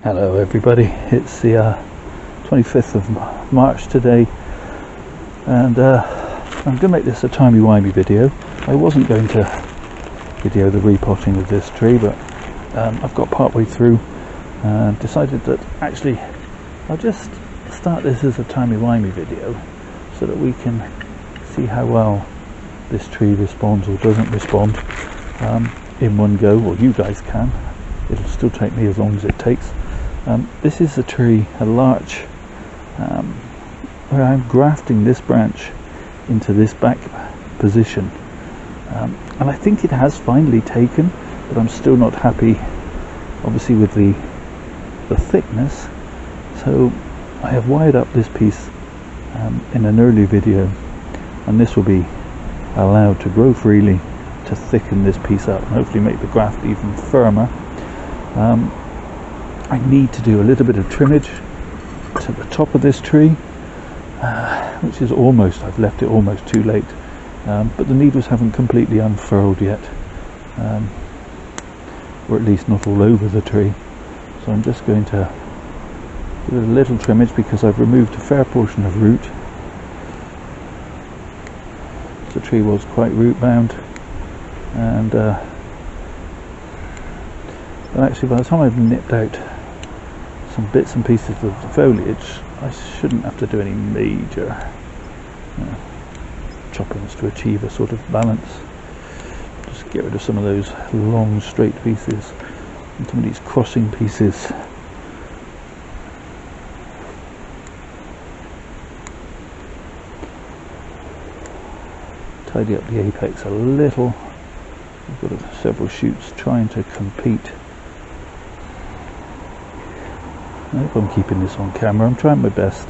Hello everybody, it's the 25th of March today, and I'm going to make this a timey-wimey video. I wasn't going to video the repotting of this tree, but I've got part way through and decided that actually I'll just start this as a timey-wimey video so that we can see how well this tree responds or doesn't respond in one go, or you guys can. It'll still take me as long as it takes. This is a tree, a larch, where I'm grafting this branch into this back position, and I think it has finally taken, but I'm still not happy obviously with the thickness. So I have wired up this piece in an earlier video, and this will be allowed to grow freely to thicken this piece up and hopefully make the graft even firmer. I need to do a little bit of trimmage to the top of this tree, which is almost, I've left it almost too late, but the needles haven't completely unfurled yet, or at least not all over the tree. So I'm just going to do a little trimmage because I've removed a fair portion of root. The tree was quite root bound, and actually by the time I've nipped out some bits and pieces of the foliage, I shouldn't have to do any major choppings to achieve a sort of balance. Just get rid of some of those long straight pieces and some of these crossing pieces. Tidy up the apex a little. We've got several shoots trying to compete. I hope I'm keeping this on camera. I'm trying my best.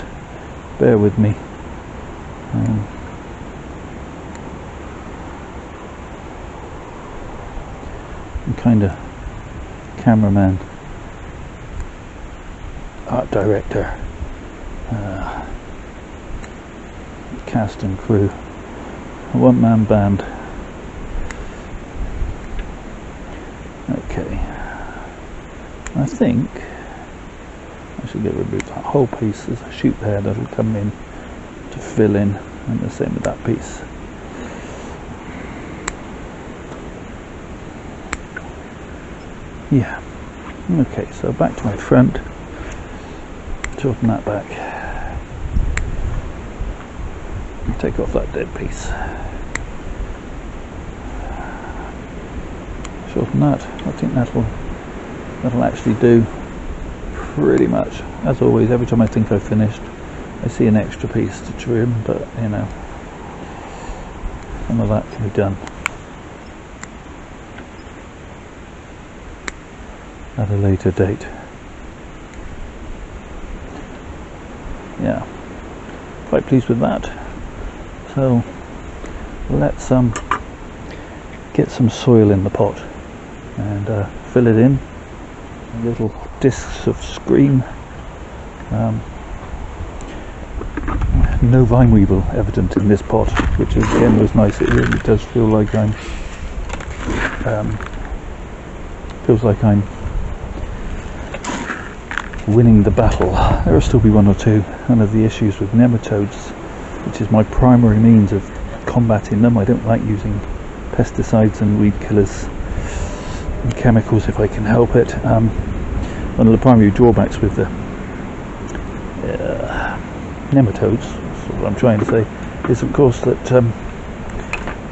Bear with me. I'm kind of cameraman, art director, cast and crew, a one-man band. Okay, I think I should get rid of that whole piece. There's a shoot there that'll come in to fill in, and the same with that piece. Yeah, okay, so back to my front, shorten that back, take off that dead piece, shorten that. I think that'll actually do pretty much. As always, every time I think I've finished, I see an extra piece to trim, but you know, some of that can be done at a later date. Yeah, quite pleased with that. So let's get some soil in the pot and fill it in. Little discs of screen. No vine weevil evident in this pot, which again was nice. It really does feel like I'm winning the battle. There will still be one or two. One of the issues with nematodes, which is my primary means of combating them. I don't like using pesticides and weed killers and chemicals if I can help it. One of the primary drawbacks with the nematodes, that's what I'm trying to say, is of course that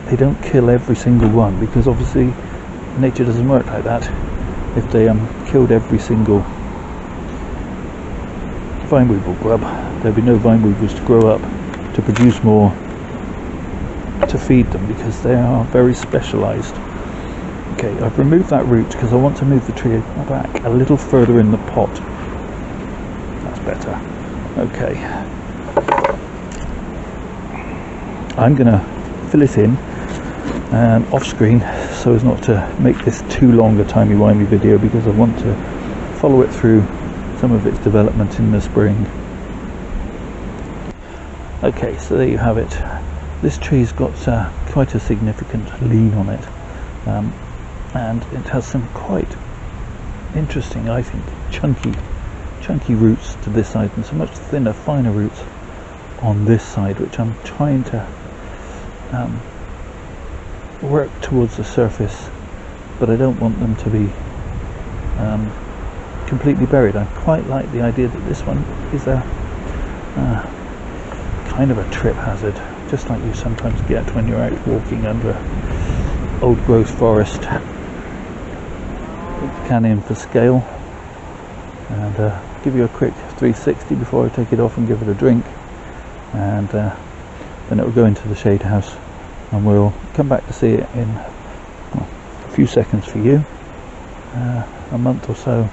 they don't kill every single one, because obviously nature doesn't work like that. If they killed every single vine weevil grub, there'd be no vine weevils to grow up to produce more to feed them, because they are very specialized. Okay, I've removed that root because I want to move the tree back a little further in the pot. That's better. Okay, I'm going to fill it in off screen so as not to make this too long a timey-wimey video, because I want to follow it through some of its development in the spring. Okay, so there you have it. This tree's got quite a significant lean on it, and it has some quite interesting, I think, chunky roots to this side, and so much thinner, finer roots on this side, which I'm trying to work towards the surface, but I don't want them to be completely buried. I quite like the idea that this one is a kind of a trip hazard, just like you sometimes get when you're out walking under old growth forest. Put the can in for scale and give you a quick 360 before I take it off and give it a drink, and then it will go into the shade house, and we'll come back to see it in a few seconds for you, a month or so,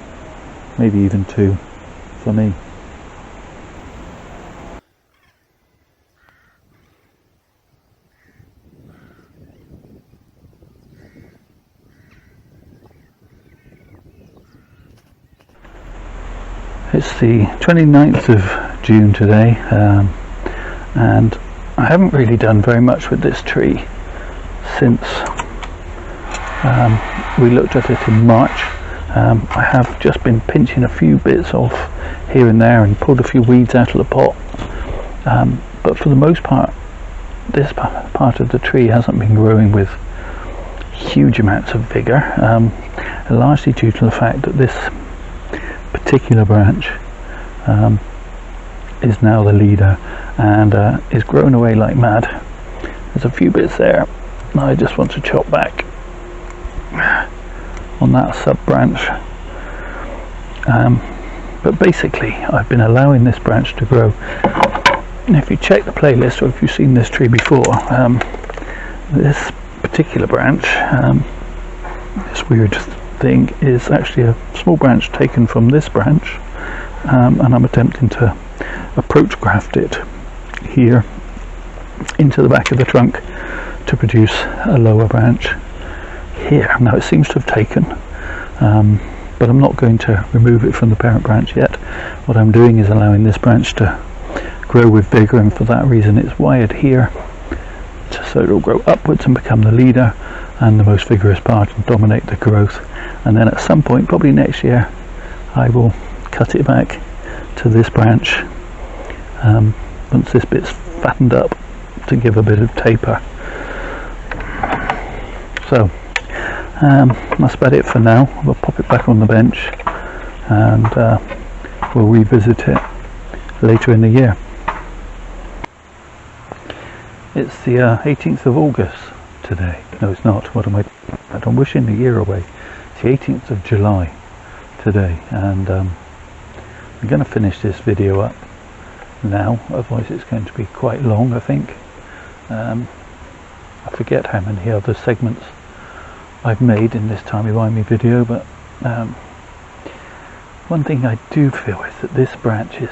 maybe even 2 for me. It's the 29th of June today, and I haven't really done very much with this tree since we looked at it in March. I have just been pinching a few bits off here and there and pulled a few weeds out of the pot, but for the most part this part of the tree hasn't been growing with huge amounts of vigour, largely due to the fact that this particular branch is now the leader and is growing away like mad. There's a few bits there I just want to chop back on that sub branch, but basically I've been allowing this branch to grow. And if you check the playlist, or if you've seen this tree before, this particular branch, this weird thing, is actually a small branch taken from this branch, and I'm attempting to approach graft it here into the back of the trunk to produce a lower branch here. Now it seems to have taken, but I'm not going to remove it from the parent branch yet. What I'm doing is allowing this branch to grow with vigour, and for that reason it's wired here, so it'll grow upwards and become the leader and the most vigorous part and dominate the growth. And then at some point, probably next year, I will cut it back to this branch once this bit's fattened up, to give a bit of taper. So that's about it for now. We'll pop it back on the bench and we'll revisit it later in the year. It's the 18th of August today. No, it's not. What am I? I'm wishing the year away. It's the 18th of July today, and I'm going to finish this video up now, otherwise it's going to be quite long, I think. I forget how many other segments I've made in this timey-wimey video, but one thing I do feel is that this branch is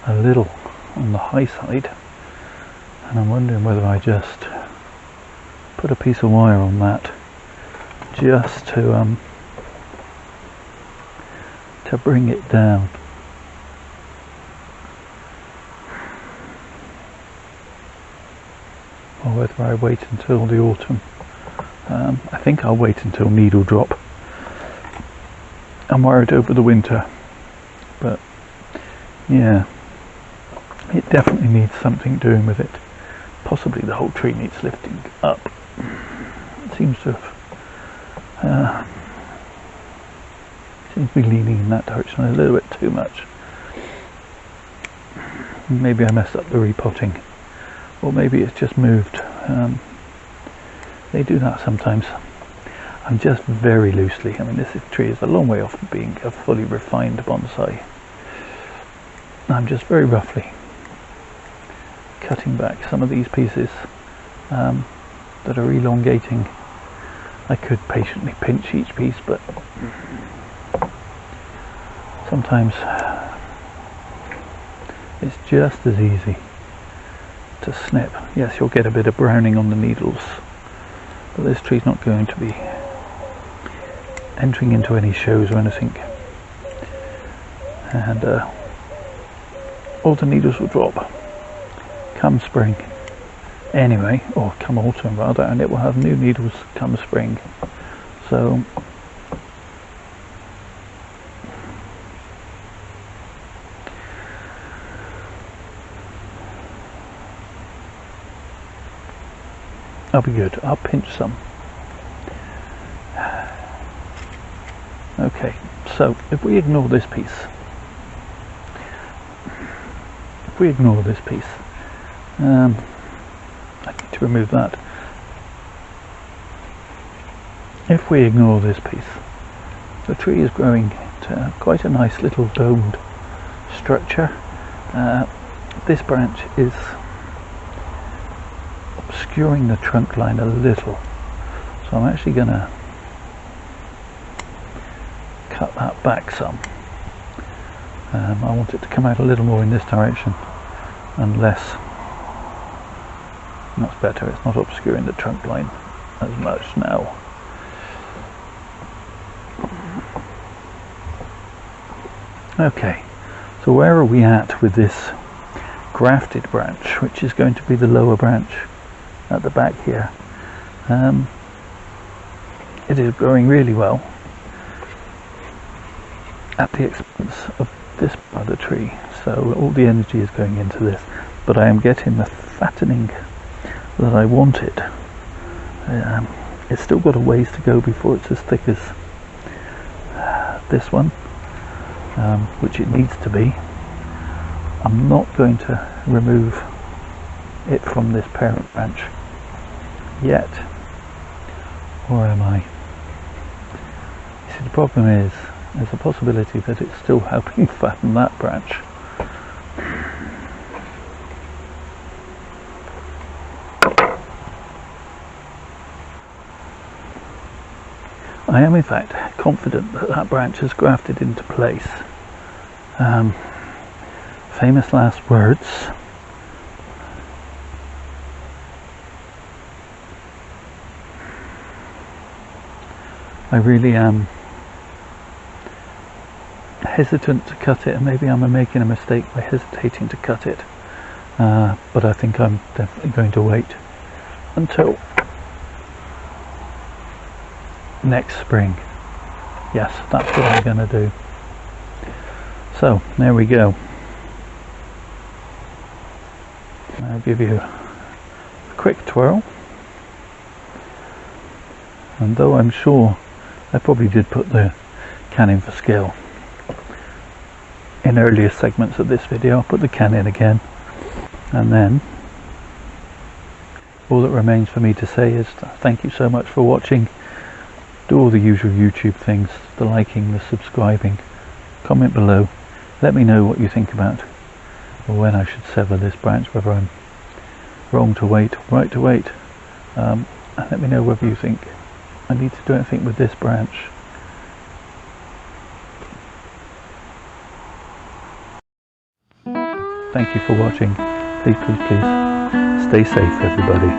a little on the high side, and I'm wondering whether I just put a piece of wire on that just to bring it down. Or whether I wait until the autumn. I think I'll wait until needle drop. I'm worried over the winter, but yeah, it definitely needs something doing with it. Possibly the whole tree needs lifting up. It seems to have seems to be leaning in that direction a little bit too much. Maybe I messed up the repotting, or maybe it's just moved. They do that sometimes. I'm just very loosely, I mean, this tree is a long way off being a fully refined bonsai. I'm just very roughly cutting back some of these pieces that are elongating. I could patiently pinch each piece, but sometimes it's just as easy to snip. Yes, you'll get a bit of browning on the needles, but this tree's not going to be entering into any shows or anything, and all the needles will drop come spring anyway, or come autumn rather, and it will have new needles come spring. So I'll be good. I'll pinch some. Okay, so if we ignore this piece, I need to remove that. If we ignore this piece, the tree is growing to quite a nice little domed structure. This branch is obscuring the trunk line a little, so I'm actually going to cut that back some. I want it to come out a little more in this direction and less. That's better, it's not obscuring the trunk line as much now. Okay, so where are we at with this grafted branch, which is going to be the lower branch at the back here? It is growing really well at the expense of this part of the tree, so all the energy is going into this, but I am getting the fattening that I wanted. It's still got a ways to go before it's as thick as this one, which it needs to be. I'm not going to remove it from this parent branch yet, or am I? You see, the problem is there's a possibility that it's still helping fatten that branch. I am in fact confident that that branch has grafted into place. Famous last words. I really am hesitant to cut it, and maybe I'm making a mistake by hesitating to cut it, but I think I'm definitely going to wait until next spring. Yes, that's what I'm going to do. So there we go. I'll give you a quick twirl, and though I'm sure I probably did put the can in for scale in earlier segments of this video, I'll put the can in again, and then all that remains for me to say is thank you so much for watching. Do all the usual YouTube things, the liking, the subscribing, comment below, let me know what you think about or when I should sever this branch, whether I'm wrong to wait, right to wait, and let me know whether you think I need to do anything with this branch. Thank you for watching. Please, please, please stay safe, everybody.